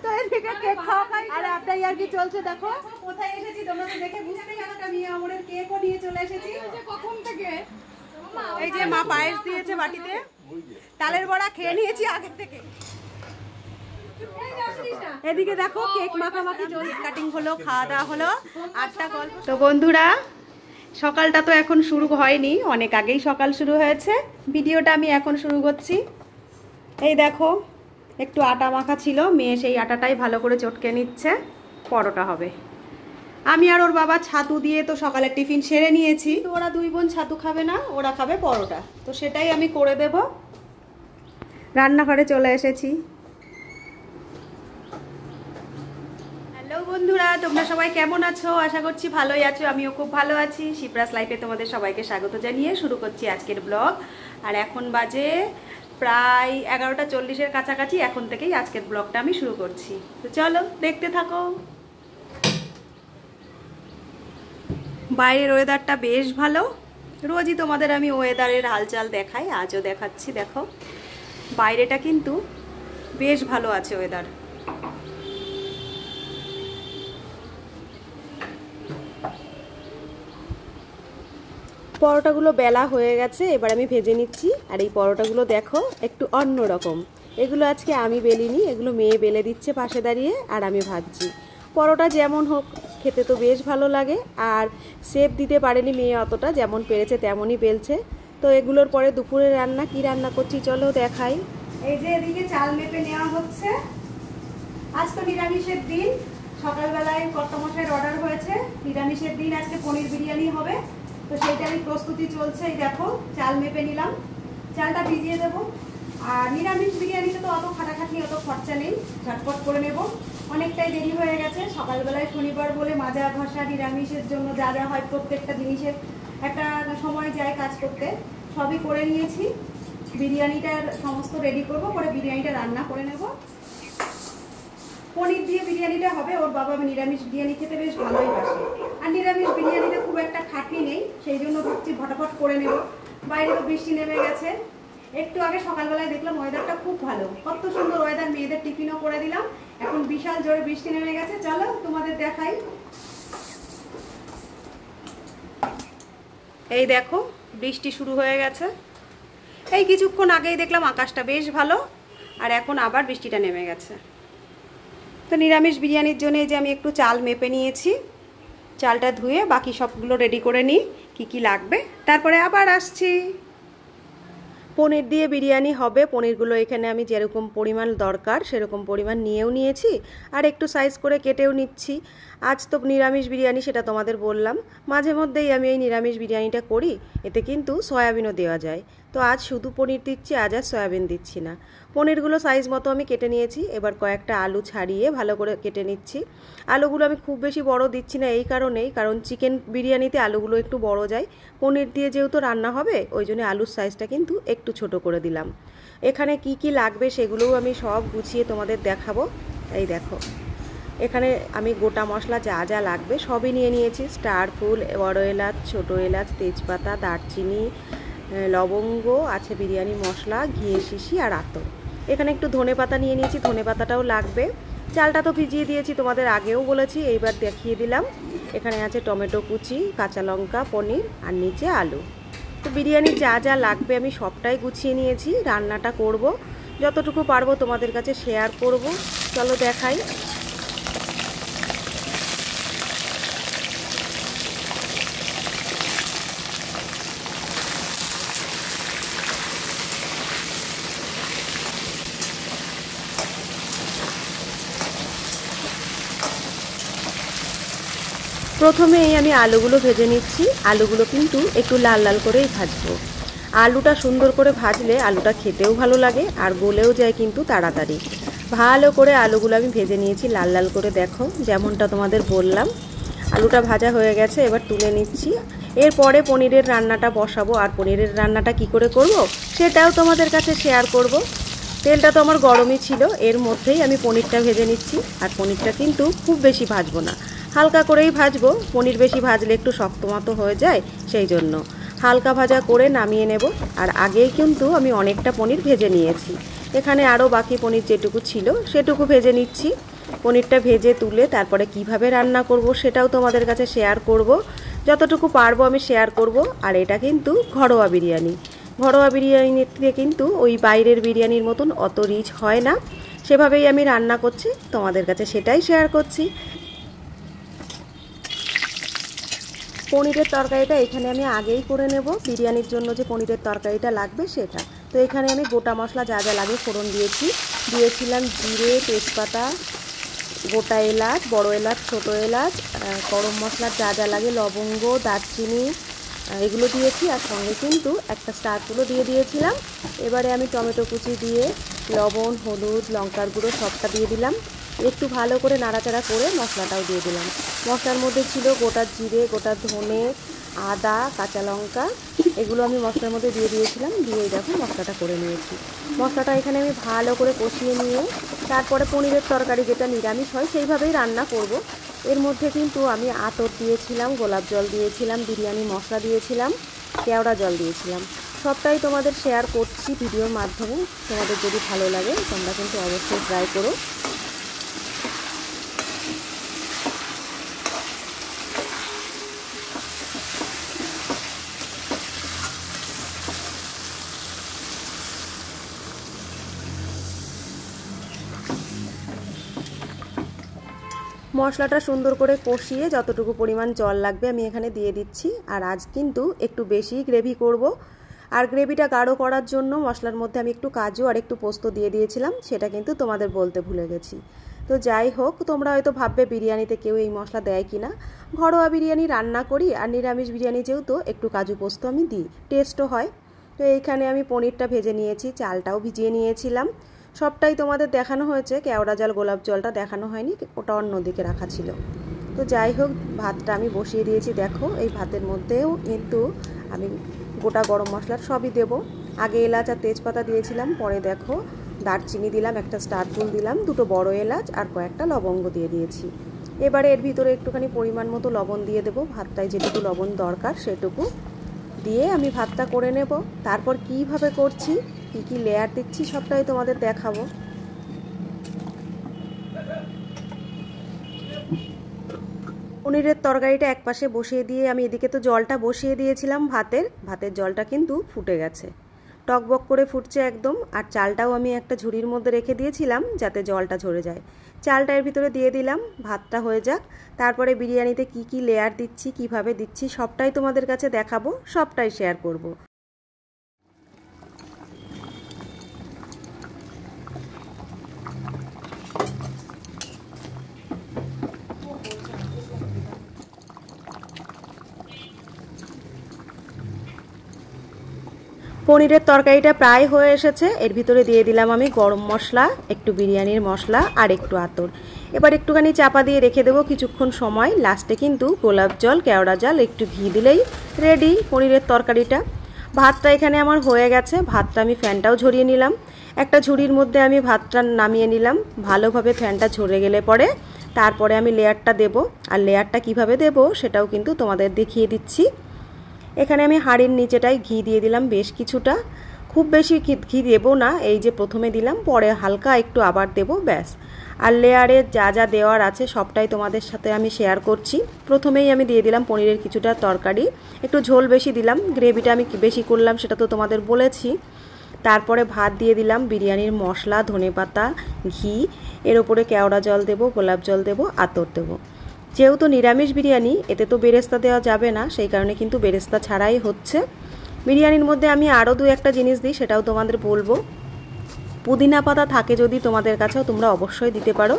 তো এদিকে কেক খাওয়া খাই আর আপনার আর কি চলছে দেখো কোথায় এসেছি তোমরা তো দেখে বুঝতেই পারো আমি আমরের কেকও নিয়ে চলে এসেছি কখন থেকে এই যে মা পায়েস দিয়েছে বাটিতে তালের বড়া খেয়ে নিয়েছি আগে থেকে এদিকে দেখো কেক মাখামাখি চলছে কাটিং হলো খাওয়া দাওয়া হলো আটটা গল্প তো বন্ধুরা সকালটা তো এখন শুরু হয়নি অনেক আগেই সকাল শুরু হয়েছে ভিডিওটা আমি এখন শুরু করছি এই দেখো একটু আটা মাখা ছিল মেয়ে সেই আটাটাই ভালো করে চটকে নিচ্ছে পরোটা হবে আমি আর ওর বাবা ছাতু দিয়ে তো সকালে টিফিন সেরে নিয়েছি তো ওরা দুই বোন ছাতু খাবে না ওরা খাবে পরোটা তো সেটাই আমি করে দেব রান্নাঘরে চলে এসেছি হ্যালো বন্ধুরা তোমরা সবাই কেমন আছো আশা করছি ভালোই আছো আমিও খুব ভালো আছি শিপ্রাস লাইফে তোমাদের সবাইকে স্বাগত জানিয়ে শুরু করছি আজকের ব্লগ আর এখন বাজে প্রায় 11:40-এর কাছাকাছি এখন থেকেই আজকের ব্লগটা আমি শুরু করছি তো চলো দেখতে থাকো বাইরের ওয়েদারটা বেশ ভালো রোজই তোমাদের আমি ওয়েদারের হালচাল দেখাই আজও দেখাচ্ছি দেখো বাইরেটা কিন্তু বেশ ভালো আছে ওয়েদার পরোটাগুলো বেলা হয়ে গেছে এবার আমি ভেজে নিচ্ছি আর এই পরোটাগুলো দেখো একটু অন্য রকম এগুলো আজকে আমি বেলিনি এগুলো মেয়ে বেলে দিচ্ছে পাশে দাঁড়িয়ে আর আমি ভাজছি পরোটা যেমন হোক খেতে তো বেশ ভালো লাগে আর শেপ দিতে পারেনি মেয়ে অতটা যেমন পেরেছে তেমনই বেলছে তো এগুলোর পরে দুপুরে রান্না কি রান্না করছি চলো দেখাই এই যে এদিকে চাল মেপে নেওয়া হচ্ছে আজ তো নিরামিষের দিন সকালবেলায় কর্তামশাইয়ের অর্ডার হয়েছে নিরামিষের দিন আজকে পনির বিরিয়ানি হবে তো সেইটারই প্রস্তুতি চলছে এই দেখো চাল মেপে নিলাম চালটা ভিজিয়ে দেবো আর নিরামিষ বিরিয়ানিতে তো অত খাটাখাটি অত খরচা নেই ঝটপট করে নেব অনেকটাই দেরি হয়ে গেছে সকালবেলায় শনিবার বলে মাজা ঘষা নিরামিষের জন্য যা যা হয় প্রত্যেকটা জিনিসের একটা সময় যায় কাজ করতে সবই করে নিয়েছি বিরিয়ানিটার সমস্ত রেডি করব করে বিরিয়ানিটা রান্না করে নেব পনির দিয়ে বিরিয়ানিটা হবে ওর বাবা নিরামিষ বিরিয়ানি খেতে বেশ ভালোই বাসে আর নিরামিষ বিরিয়ানিতে খুব একটা খাটনি নেই সেই জন্য ভাবছি ফটাফট করে নেব বাইরে তো বৃষ্টি নেমে গেছে একটু আগে সকালবেলায় দেখলাম ওয়েদারটা খুব ভালো কত সুন্দর ওয়েদার মেয়েদের টিফিনও করে দিলাম এখন বিশাল জোরে বৃষ্টি নেমে গেছে চলো তোমাদের দেখাই এই দেখো বৃষ্টি শুরু হয়ে গেছে এই কিছুক্ষণ আগেই দেখলাম আকাশটা বেশ ভালো আর এখন আবার বৃষ্টিটা নেমে গেছে তো নিরামিষ বিরিয়ানির জন্য যে আমি একটু চাল মেপে নিয়েছি চালটা ধুয়ে বাকি সবগুলো রেডি করে নিই কি লাগবে তারপরে আবার আসছি পনির দিয়ে বিরিয়ানি হবে পনিরগুলো এখানে আমি যেরকম পরিমাণ দরকার সেরকম পরিমাণ নিয়েও নিয়েছি আর একটু সাইজ করে কেটেও নিচ্ছি আজ তো নিরামিষ বিরিয়ানি সেটা তোমাদের বললাম মাঝে মধ্যেই আমি এই নিরামিষ বিরিয়ানিটা করি এতে কিন্তু সয়াবিনও দেওয়া যায় তো আজ শুধু পনির দিচ্ছি আজ আর সয়াবিন দিচ্ছি না পনিরগুলো সাইজ মতো আমি কেটে নিয়েছি এবার কয়েকটা আলু ছাড়িয়ে ভালো করে কেটে নিচ্ছি আলুগুলো আমি খুব বেশি বড় দিচ্ছি না এই কারণেই কারণ চিকেন বিরিয়ানিতে আলুগুলো একটু বড় যায় পনির দিয়ে যেহেতু রান্না হবে ওই জন্য আলুর সাইজটা কিন্তু একটু ছোট করে দিলাম এখানে কি লাগবে সেগুলোও আমি সব গুছিয়ে তোমাদের দেখাবো এই দেখো এখানে আমি গোটা মশলা যা যা লাগবে সবই নিয়ে নিয়েছি স্টার ফুল বড় এলাচ ছোটো এলাচ তেজপাতা দারচিনি লবঙ্গ আছে বিরিয়ানি মশলা ঘিয়ে শিশি আর আতর এখানে একটু ধনেপাতা নিয়ে নিয়েছি ধনেপাতাটাও লাগবে চালটা তো ভিজিয়ে দিয়েছি তোমাদের আগেও বলেছি এইবার দেখিয়ে দিলাম এখানে আছে টমেটো কুচি কাঁচা লঙ্কা পনির আর নিচে আলু তো বিরিয়ানি যা যা লাগবে আমি সবটাই গুছিয়ে নিয়েছি রান্নাটা করব যতটুকু পারবো তোমাদের কাছে শেয়ার করব চলো দেখাই প্রথমেই আমি আলুগুলো ভেজে নিচ্ছি আলুগুলো কিন্তু একটু লাল লাল করেই ভাজবো আলুটা সুন্দর করে ভাজলে আলুটা খেতেও ভালো লাগে আর গলেও যায় কিন্তু তাড়াতাড়ি ভালো করে আলুগুলো আমি ভেজে নিয়েছি লাল লাল করে দেখো যেমনটা তোমাদের বললাম আলুটা ভাজা হয়ে গেছে এবার তুলে নিচ্ছি এরপরে পনিরের রান্নাটা বসাবো আর পনিরের রান্নাটা কি করে করব সেটাও তোমাদের কাছে শেয়ার করব তেলটা তো আমার গরমই ছিল এর মধ্যেই আমি পনিরটা ভেজে নিচ্ছি আর পনিরটা কিন্তু খুব বেশি ভাজবো না হালকা করেই ভাজবো পনির বেশি ভাজলে একটু শক্ত মতো হয়ে যায় সেই জন্য হালকা ভাজা করে নামিয়ে নেব আর আগেই কিন্তু আমি অনেকটা পনির ভেজে নিয়েছি এখানে আরও বাকি পনির যেটুকু ছিল সেটুকু ভেজে নিচ্ছি পনিরটা ভেজে তুলে তারপরে কিভাবে রান্না করব সেটাও তোমাদের কাছে শেয়ার করব, যতটুকু পারবো আমি শেয়ার করব। আর এটা কিন্তু ঘরোয়া বিরিয়ানি, ঘরোয়া বিরিয়ানিতে কিন্তু ওই বাইরের বিরিয়ানির মতন অত রিচ হয় না, সেভাবেই আমি রান্না করছি, তোমাদের কাছে সেটাই শেয়ার করছি। পনিরের তরকারিটা এখানে আমি আগেই করে নেব, বিরিয়ানির জন্য যে পনিরের তরকারিটা লাগবে সেটা। তো এখানে আমি গোটা মশলা যা যা লাগে ফোড়ন দিয়েছিলাম জিরে, তেজপাতা, গোটা এলাচ, বড় এলাচ, ছোটো এলাচ, গরম মশলার যা যা লাগে লবঙ্গ, দারচিনি, এগুলো দিয়েছি। আর সঙ্গে কিন্তু একটা স্টার তুলো দিয়ে দিয়েছিলাম। এবারে আমি টমেটো কুচি দিয়ে লবণ, হলুদ, লঙ্কার গুঁড়ো সবটা দিয়ে দিলাম। একটু ভালো করে নাড়াচাড়া করে মশলাটাও দিয়ে দিলাম। মশলার মধ্যে ছিল গোটা জিরে, গোটা ধনে, আদা, কাঁচা লঙ্কা, এগুলো আমি মশলার মধ্যে দিয়ে দিয়েছিলাম। দিয়ে দেখো মশলাটা করে নিয়েছি। মশলাটা এখানে আমি ভালো করে কষিয়ে নিয়ে তারপরে পনিরের তরকারি যেটা নিরামিষ হয় সেইভাবেই রান্না করব। এর মধ্যে কিন্তু আমি আতর দিয়েছিলাম, গোলাপ জল দিয়েছিলাম, বিরিয়ানি মশলা দিয়েছিলাম, কেওড়া জল দিয়েছিলাম। সবটাই তোমাদের শেয়ার করছি ভিডিওর মাধ্যমে। তোমাদের যদি ভালো লাগে তোমরা কিন্তু অবশ্যই ট্রাই করো। মশলাটা সুন্দর করে কষিয়ে যতটুকু পরিমাণ জল লাগবে আমি এখানে দিয়ে দিচ্ছি। আর আজ কিন্তু একটু বেশি গ্রেভি করব। আর গ্রেভিটা গাঢ় করার জন্য মশলার মধ্যে আমি একটু কাজু আর একটু পোস্ত দিয়ে দিয়েছিলাম, সেটা কিন্তু তোমাদের বলতে ভুলে গেছি। তো যাই হোক, তোমরা হয়তো ভাববে বিরিয়ানিতে কেউ এই মশলা দেয় কি না। ঘরোয়া বিরিয়ানি রান্না করি আর নিরামিষ বিরিয়ানি যেহেতু একটু কাজু পোস্ত আমি দিই, টেস্টও হয়। তো এইখানে আমি পনিরটা ভেজে নিয়েছি, চালটাও ভিজিয়ে নিয়েছিলাম। সবটাই তোমাদের দেখানো হয়েছে, কেওড়া জল, গোলাপ জলটা দেখানো হয়নি, ওটা অন্যদিকে রাখা ছিল। তো যাই হোক, ভাতটা আমি বসিয়ে দিয়েছি। দেখো এই ভাতের মধ্যেও কিন্তু আমি গোটা গরম মশলার সবই দেব। আগে এলাচ আর তেজপাতা দিয়েছিলাম, পরে দেখো দারচিনি দিলাম, একটা স্টার ফুল দিলাম, দুটো বড় এলাচ আর কয়েকটা লবঙ্গ দিয়ে দিয়েছি। এবারে এর ভিতরে একটুখানি পরিমাণ মতো লবণ দিয়ে দেবো, ভাতটায় যেটুকু লবণ দরকার সেটুকু দিয়ে আমি ভাতটা করে নেব। তারপর কিভাবে করছি, কি কি লেয়ার দিচ্ছি সবটাই তোমাদের দেখাবো। পনিরের তরকারিটা একপাশে বসিয়ে দিয়ে আমি এদিকে তো জলটা বসিয়ে দিয়েছিলাম ভাতের জলটা কিন্তু ফুটে গেছে, টকবক করে ফুটছে একদম। আর চালটাও আমি একটা ঝুড়ির মধ্যে রেখে দিয়েছিলাম যাতে জলটা ঝরে যায়। চালটা এর ভিতরে দিয়ে দিলাম, ভাতটা হয়ে যাক। তারপরে বিরিয়ানিতে কি কি লেয়ার দিচ্ছি, কিভাবে দিচ্ছি সবটাই তোমাদের কাছে দেখাবো, সবটাই শেয়ার করব। পনিরের তরকারিটা প্রায় হয়ে এসেছে। এর ভিতরে দিয়ে দিলাম আমি গরম মশলা, একটু বিরিয়ানির মশলা আর একটু আতর। এবার একটুখানি চাপা দিয়ে রেখে দেবো কিছুক্ষণ সময়। লাস্টে কিন্তু গোলাপ জল, কেওড়া জল, একটু ঘি দিলেই রেডি পনিরের তরকারিটা। ভাতটা এখানে আমার হয়ে গেছে, ভাতটা আমি ফ্যানটাও ঝরিয়ে নিলাম। একটা ঝুড়ির মধ্যে আমি ভাতটা নামিয়ে নিলাম। ভালোভাবে ফ্যানটা ঝরে গেলে পরে তারপরে আমি লেয়ারটা দেব। আর লেয়ারটা কিভাবে দেব সেটাও কিন্তু তোমাদের দেখিয়ে দিচ্ছি। এখানে আমি হাঁড়ির নিচেটাই ঘি দিয়ে দিলাম বেশ কিছুটা, খুব বেশি ঘি দেব না, এই যে প্রথমে দিলাম, পরে হালকা একটু আবার দেব, ব্যাস। আর লেয়ারে যা যা দেওয়ার আছে সবটাই তোমাদের সাথে আমি শেয়ার করছি। প্রথমেই আমি দিয়ে দিলাম পনিরের কিছুটা তরকারি, একটু ঝোল বেশি দিলাম, গ্রেভিটা আমি বেশি করলাম সেটা তো তোমাদের বলেছি। তারপরে ভাত দিয়ে দিলাম, বিরিয়ানির মশলা, ধনেপাতা, ঘি, এর ওপরে কেওড়া জল দেব, গোলাপ জল দেব, আতর দেব। যেহেতু নিরামিষ বিরিয়ানি এতে তো বেরেস্তা দেওয়া যাবে না, সেই কারণে কিন্তু বেরেস্তা ছাড়াই হচ্ছে। বিরিয়ানির মধ্যে আমি আরও দু একটা জিনিস দিই, সেটাও তোমাদের বলবো। পুদিনা পাতা থাকে যদি তোমাদের কাছেও, তোমরা অবশ্যই দিতে পারো।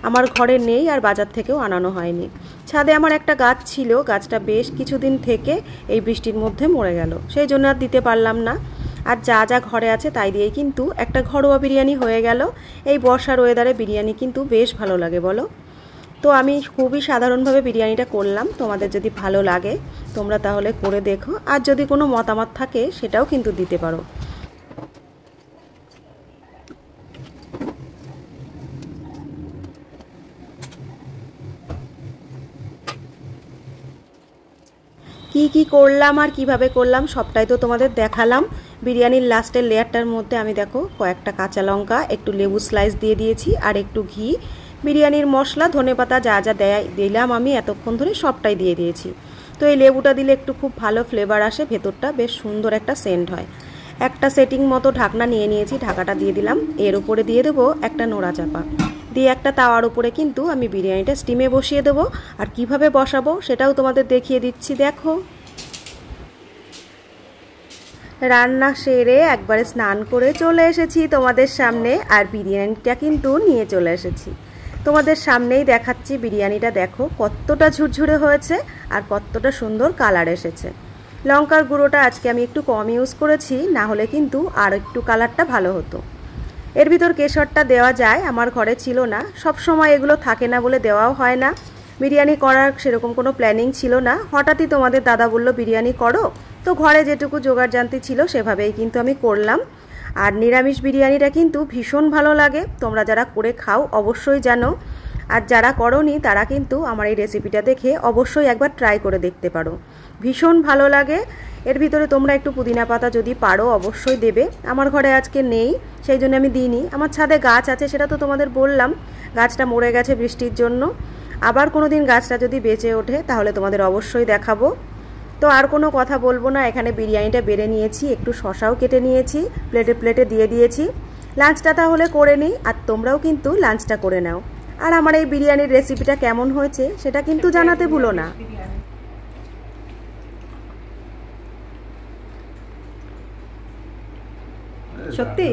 আমার ঘরে নেই আর বাজার থেকেও আনানো হয়নি। ছাদে আমার একটা গাছ ছিল, গাছটা বেশ কিছুদিন থেকে এই বৃষ্টির মধ্যে মরে গেল, সেই জন্য আর দিতে পারলাম না। আর যা যা ঘরে আছে তাই দিয়েই কিন্তু একটা ঘরোয়া বিরিয়ানি হয়ে গেল। এই বর্ষার ওয়েদারে বিরিয়ানি কিন্তু বেশ ভালো লাগে, বলো। তো আমি খুবই সাধারণভাবে বিরিয়ানিটা করলাম, তোমাদের যদি ভালো লাগে তোমরা তাহলে করে দেখো। আর যদি কোনো মতামত থাকে সেটাও কিন্তু দিতে পারো। কি কি করলাম আর কিভাবে করলাম সবটাই তো তোমাদের দেখালাম। বিরিয়ানির লাস্টের লেয়ারটার মধ্যে আমি দেখো কয়েকটা কাঁচা লঙ্কা, একটু লেবু স্লাইস দিয়ে দিয়েছি আর একটু ঘি বিরিয়ানির মশলা, ধনেপাতা যা যা দিলাম আমি এতক্ষণ ধরে সবটাই দিয়ে দিয়েছি। তো এই লেবুটা দিলে একটু খুব ভালো ফ্লেভার আসে, ভেতরটা বেশ সুন্দর একটা সেন্ট হয়। একটা সেটিং মতো ঢাকনা নিয়ে নিয়েছি, ঢাকাটা দিয়ে দিলাম। এর উপরে দিয়ে দেবো একটা নোড়া চাপা দিয়ে একটা তাওয়ার উপরে কিন্তু আমি বিরিয়ানিটা স্টিমে বসিয়ে দেবো। আর কিভাবে বসাবো সেটাও তোমাদের দেখিয়ে দিচ্ছি। দেখো, রান্না সেরে একবারে স্নান করে চলে এসেছি তোমাদের সামনে, আর বিরিয়ানিটা কিন্তু নিয়ে চলে এসেছি তোমাদের সামনেই দেখাচ্ছি। বিরিয়ানিটা দেখো কতটা ঝুরঝুরে হয়েছে আর কতটা সুন্দর কালার এসেছে। লঙ্কার গুঁড়োটা আজকে আমি একটু কম ইউজ করেছি, না হলে কিন্তু আর একটু কালারটা ভালো হতো। এর ভিতর কেশরটা দেওয়া যায়, আমার ঘরে ছিল না, সব সময় এগুলো থাকে না বলে দেওয়াও হয় না। বিরিয়ানি করার সেরকম কোনো প্ল্যানিং ছিল না, হঠাৎই তোমাদের দাদা বললো বিরিয়ানি করো, তো ঘরে যেটুকু জোগাড় জানতি ছিল সেভাবেই কিন্তু আমি করলাম। আর নিরামিষ বিরিয়ানিটা কিন্তু ভীষণ ভালো লাগে, তোমরা যারা করে খাও অবশ্যই জানো, আর যারা করোনি তারা কিন্তু আমার এই রেসিপিটা দেখে অবশ্যই একবার ট্রাই করে দেখতে পারো, ভীষণ ভালো লাগে। এর ভিতরে তোমরা একটু পুদিনা পাতা যদি পারো অবশ্যই দেবে, আমার ঘরে আজকে নেই সেই জন্য আমি দিইনি। আমার ছাদে গাছ আছে, সেটা তো তোমাদের বললাম, গাছটা মরে গেছে বৃষ্টির জন্য। আবার কোনো দিন গাছটা যদি বেঁচে ওঠে তাহলে তোমাদের অবশ্যই দেখাবো। তো আর কোনো কথা বলবো না, এখানে বিরিয়ানিটা বেড়ে নিয়েছি, একটু শশাও কেটে নিয়েছি, প্লেটে প্লেটে দিয়ে দিয়েছি। লাঞ্চটা তাহলে করে নিই, আর তোমরাও কিন্তু লাঞ্চটা করে নাও। আর আমার এই বিরিয়ানির রেসিপিটা কেমন হয়েছে সেটা কিন্তু জানাতে ভুলো না। সত্যি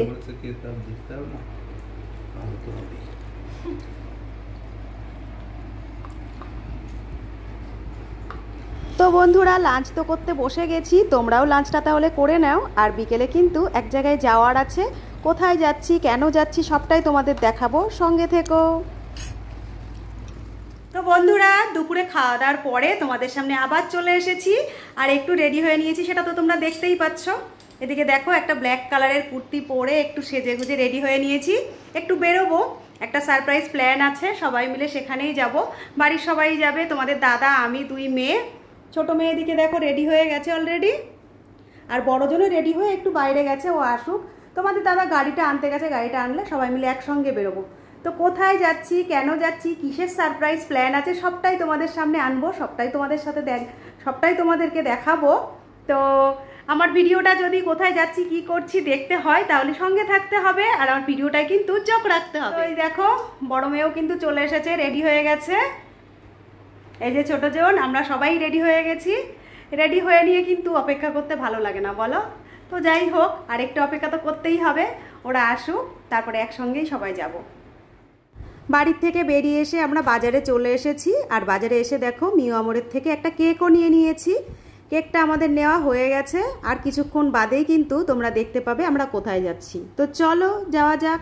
তো বন্ধুরা, লাঞ্চ তো করতে বসে গেছি, তোমরাও লাঞ্চটা তাহলে করে নাও। আর বিকেলে কিন্তু এক জায়গায় যাওয়ার আছে, কোথায় যাচ্ছি কেন যাচ্ছি সবটাই তোমাদের দেখাবো, সঙ্গে থেকো। তো বন্ধুরা, দুপুরে খাওয়া দাওয়ার পরে তোমাদের সামনে আবার চলে এসেছি, আর একটু রেডি হয়ে নিয়েছি, সেটা তো তোমরা দেখতেই পাচ্ছ। এদিকে দেখো, একটা ব্ল্যাক কালারের কুর্তি পরে একটু সেজে গুজে রেডি হয়ে নিয়েছি, একটু বেরোবো, একটা সারপ্রাইজ প্ল্যান আছে, সবাই মিলে সেখানেই যাব। বাড়ির সবাই যাবে, তোমাদের দাদা, আমি, 2 মেয়ে। ছোটো মেয়ে এদিকে দেখো রেডি হয়ে গেছে অলরেডি, আর বড়জনও রেডি হয়ে একটু বাইরে গেছে, ও আসুক। তোমাদের দাদা গাড়িটা আনতে গেছে, গাড়িটা আনলে সবাই মিলে একসঙ্গে বেরোবো। তো কোথায় যাচ্ছি, কেন যাচ্ছি, কিসের সারপ্রাইজ প্ল্যান আছে সবটাই তোমাদের সামনে আনবো, সবটাই তোমাদের সাথে সবটাই তোমাদেরকে দেখাবো। তো আমার ভিডিওটা যদি কোথায় যাচ্ছি কি করছি দেখতে হয় তাহলে সঙ্গে থাকতে হবে, আর আমার ভিডিওটায় কিন্তু চোখ রাখতে হবে। ওই দেখো, বড় মেয়েও কিন্তু চলে এসেছে, রেডি হয়ে গেছে। এই যে ছোটো জন, আমরা সবাই রেডি হয়ে গেছি। রেডি হয়ে নিয়ে কিন্তু অপেক্ষা করতে ভালো লাগে না বলো? তো যাই হোক, আর একটু অপেক্ষা তো করতেই হবে, ওরা আসুক, তারপরে একসঙ্গেই সবাই যাব। বাড়ির থেকে বেরিয়ে এসে আমরা বাজারে চলে এসেছি, আর বাজারে এসে দেখো মিউ আমরের থেকে একটা কেকও নিয়ে নিয়েছি। কেকটা আমাদের নেওয়া হয়ে গেছে, আর কিছুক্ষণ বাদেই কিন্তু তোমরা দেখতে পাবে আমরা কোথায় যাচ্ছি। তো চলো যাওয়া যাক।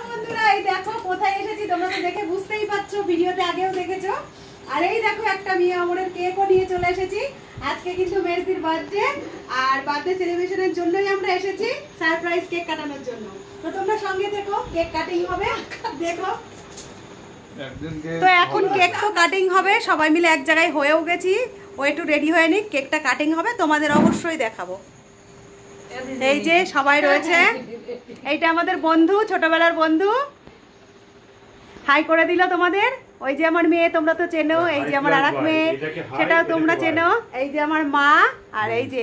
বন্ধুরা, এই দেখো কোথায় এসেছি, তোমরা তো দেখে বুঝতেই পারছো, ভিডিওতে আগেও দেখেছো। আর এই দেখো, একটা মিউ আমরের কেকও নিয়ে চলে এসেছি। আজকে কিন্তু মেসির বার্থডে, আর বার্থডে সেলিব্রেশনের জন্যই আমরা এসেছি, সারপ্রাইজ কেক কাটানোর জন্য। তো তোমরা সঙ্গে থেকো, কেক কাটিং হবে, দেখো। তো এখন কেক তো কাটিং হবে, সবাই মিলে এক জায়গায় হয়েও গেছি, ও একটু রেডি হয়ে নিক, কেকটা কাটিং হবে, তোমাদের অবশ্যই দেখাবো। এই যে সবাই রয়েছে, এইটা আমাদের বন্ধু, ছোটবেলার বন্ধু, হাই করে দিল তোমাদের। ওই যে আমার মেয়ে, তোমরা তো চেনো, এই যে আমার আরেক মেয়ে, সেটাও তোমরা চেনো। এই যে আমার মা, আর এই যে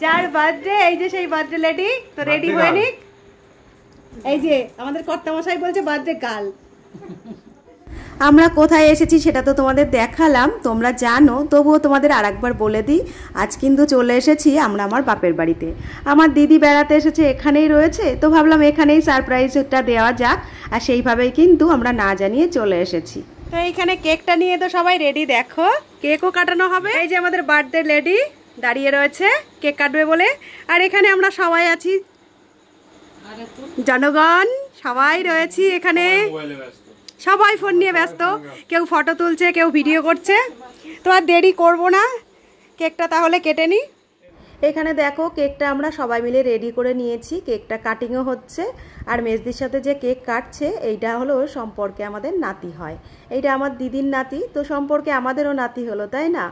যার বার্থডে, এই যে সেই বার্থডে লেডি, তো রেডি হয়ে নিক। এই যে আমাদের কর্তামশাই বলছে বার্থডে গার্ল। আমরা কোথায় এসেছি সেটা তো তোমাদের দেখালাম, তোমরা জানো, তবুও তোমাদের আরেকবার বলে দিই। আজ কিন্তু চলে এসেছি আমরা আমার বাপের বাড়িতে। আমার দিদি বেড়াতে এসেছে, এখানেই রয়েছে, তো ভাবলাম এখানেই সারপ্রাইজটা দেওয়া যাক, আর সেইভাবেই কিন্তু আমরা না জানিয়ে চলে এসেছি। তো এইখানে কেকটা নিয়ে তো সবাই রেডি, দেখো কেকও কাটানো হবে। এই যে আমাদের বার্থডে লেডি দাঁড়িয়ে রয়েছে কেক কাটবে বলে, আর এখানে আমরা সবাই আছি, জনগণ সবাই রয়েছি এখানে, সবাই ফোন নিয়ে ব্যস্ত, কেউ ফটো তুলছে, কেউ ভিডিও করছে। তো আর দেরি করবো না, কেকটা তাহলে কেটে নিই। এখানে দেখো কেকটা আমরা সবাই মিলে রেডি করে নিয়েছি, কেকটা কাটিংও হচ্ছে। আর মেজদির সাথে যে কেক কাটছে এইটা হলো সম্পর্কে আমাদের নাতি হয়, এইটা আমার দিদির নাতি, তো সম্পর্কে আমাদেরও নাতি হলো, তাই না?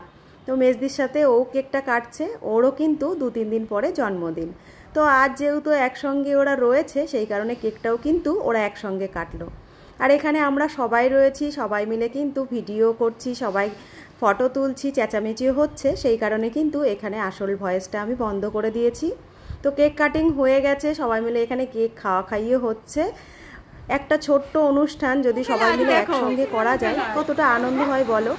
তো মেজদির সাথে ও কেকটা কাটছে, ওরও কিন্তু 2-3 দিন পরে জন্মদিন। তো আজ যেহেতু একসঙ্গে ওরা রয়েছে সেই কারণে কেকটাও কিন্তু ওরা একসঙ্গে কাটলো। আর এখানে আমরা সবাই রয়েছি, সবাই মিলে কিন্তু ভিডিও করছি, সবাই ফটো তুলছি, চেঁচামেচিও হচ্ছে, সেই কারণে কিন্তু এখানে আসল ভয়েসটা আমি বন্ধ করে দিয়েছি। তো কেক কাটিং হয়ে গেছে, সবাই মিলে এখানে কেক খাইয়ে হচ্ছে। একটা ছোট্ট অনুষ্ঠান যদি সবাই মিলে একসঙ্গে করা যায় কতটা আনন্দ হয় বলো।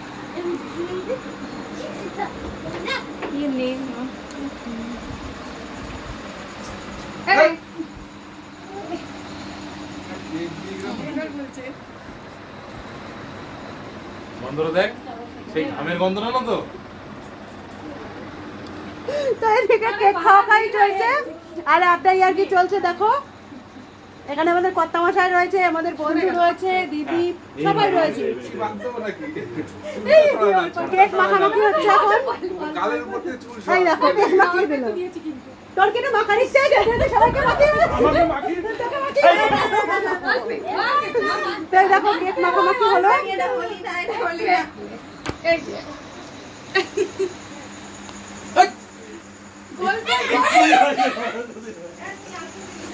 গন্ধটা দেখ, সেই ঘামের গন্ধটা না তো। তো এদিকে কেক খাওয়াই চলছে আর আড্ডাই আর কি চলছে। দেখো এখানে আমাদের কর্তামশাই রয়েছে, আমাদের বন্ধু রয়েছে, দিদি সবাই রয়েছে। কেক মাখামাখি হচ্ছে এখন। এই দেখো কেক মাখিয়ে দিল। তোর কেন মাখানিস? সবাইকে মাখিয়ে দেখো কেক মাখামাখি হলো।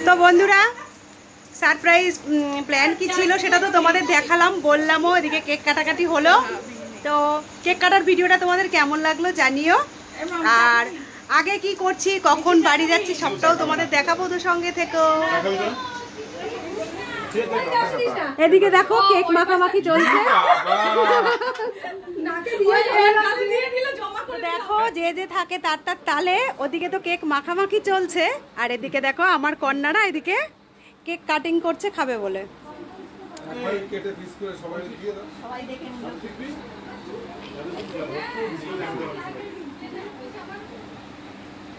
তো বন্ধুরা সারপ্রাইজ প্ল্যান কি ছিল সেটা তো তোমাদের দেখালাম, বললামও, এদিকে কেক কাটাকাটি হলো। তো কেক কাটার ভিডিওটা তোমাদের কেমন লাগলো জানিও। আর আগে কি করছি, কখন বাড়ি যাচ্ছি সবটাও তোমাদের দেখাবো, তো সঙ্গে থেকো। এদিকে দেখো কেক মাখামাখি চলছে। দেখো যে যে থাকে তার তার তালে, ওদিকে তো কেক মাখামাখি চলছে, আর এদিকে দেখো আমার কন্যারা এদিকে কেক কাটিং করছে খাবে বলে।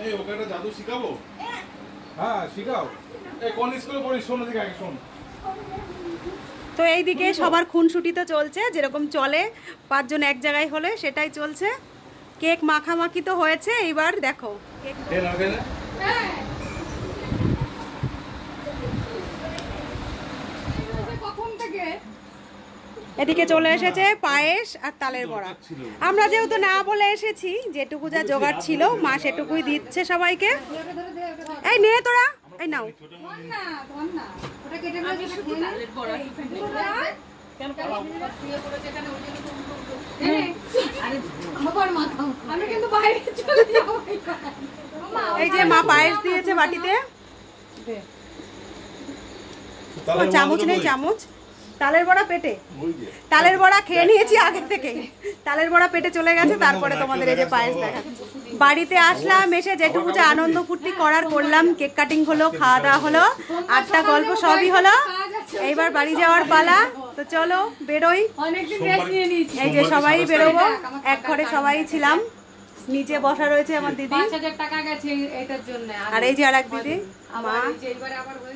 এই ওকে একটা জাদু শিখাবো। হ্যাঁ শিখাও। এই কোন স্কুলে পড়িস? শোন দিকে আগে শোন। তো এইদিকে সবার খুনসুটি তো চলছে, যেরকম চলে 5 জন এক জায়গায় হলে সেটাই চলছে। কেক মাখামাখি তো হয়েছে, এইবার দেখো এদিকে চলে এসেছে পায়েস আর তালের বড়া। আমরা যেহেতু না বলে এসেছি, যেটুকু যা জোগাড় ছিল মা সেটুকুই দিচ্ছে সবাইকে। এই নে তোরা, এই নাও। এই যে মা পায়েস দিয়েছে বাটিতে, চামচ নেই, চামচ। তালের বড়া পেটে, তালের বড়া খেয়ে নিয়েছি আগে থেকে, তালের বড়া পেটে চলে গেছে, তারপরে তোমাদের এই যে পায়েস দেখা। বাড়িতে আসলাম, এসে যেটুকু যে আনন্দ ফুর্তি করার করলাম, কেক কাটিং হলো, খাওয়া দাওয়া হলো, আড্ডা গল্প সবই হলো। এইবার বাড়ি যাওয়ার পালা, তো চলো বেরোই। এই যে সবাই বেরোবো, এক ঘরে সবাই ছিলাম, নিচে বসা রয়েছে আমার দিদি, আর এই যে আর এক দিদি মা।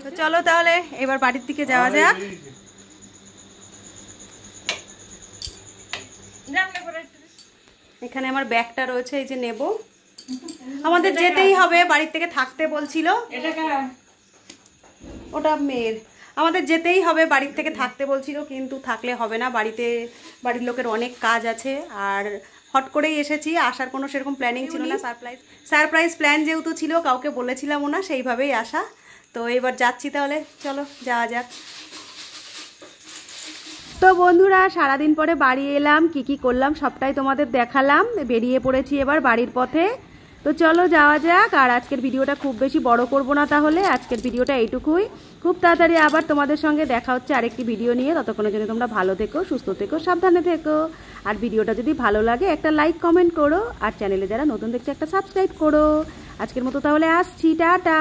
তো চলো তাহলে এবার বাড়ির দিকে যাওয়া যাক। এখানে আমার ব্যাগটা রয়েছে, এই যে নেব। আমাদের যেতেই হবে, বাড়ির থেকে থাকতে বলছিল, ওটা মেয়ের। আমাদের যেতেই হবে, বাড়ির থেকে থাকতে বলছিল, কিন্তু থাকলে হবে না, বাড়ির লোকের অনেক কাজ আছে। আর হট করেই এসেছি, আসার কোনো সেরকম প্ল্যানিং ছিল না। সারপ্রাইজ প্ল্যান যেহেতু ছিল, কাউকে বলেছিলামও না, সেইভাবেই আসা। তো এবার যাচ্ছি, তাহলে চলো যাওয়া যাক। তো বন্ধুরা সারাদিন পরে বাড়ি এলাম, কি কি করলাম সবটাই তোমাদের দেখালাম। বেরিয়ে পড়েছি এবার বাড়ির পথে, তো চলো যাওয়া যাক। আর আজকের ভিডিওটা খুব বেশি বড় করব না, তাহলে আজকের ভিডিওটা এইটুকুই। খুব তাড়াতাড়ি আবার তোমাদের সঙ্গে দেখা হচ্ছে আরেকটি ভিডিও নিয়ে। ততক্ষণের জন্য তোমরা ভালো থেকো, সুস্থ থেকো, সাবধানে থেকো। আর ভিডিওটা যদি ভালো লাগে একটা লাইক কমেন্ট করো, আর চ্যানেলে যারা নতুন দেখছে একটা সাবস্ক্রাইব করো। আজকের মতো তাহলে আসছি, টাটা।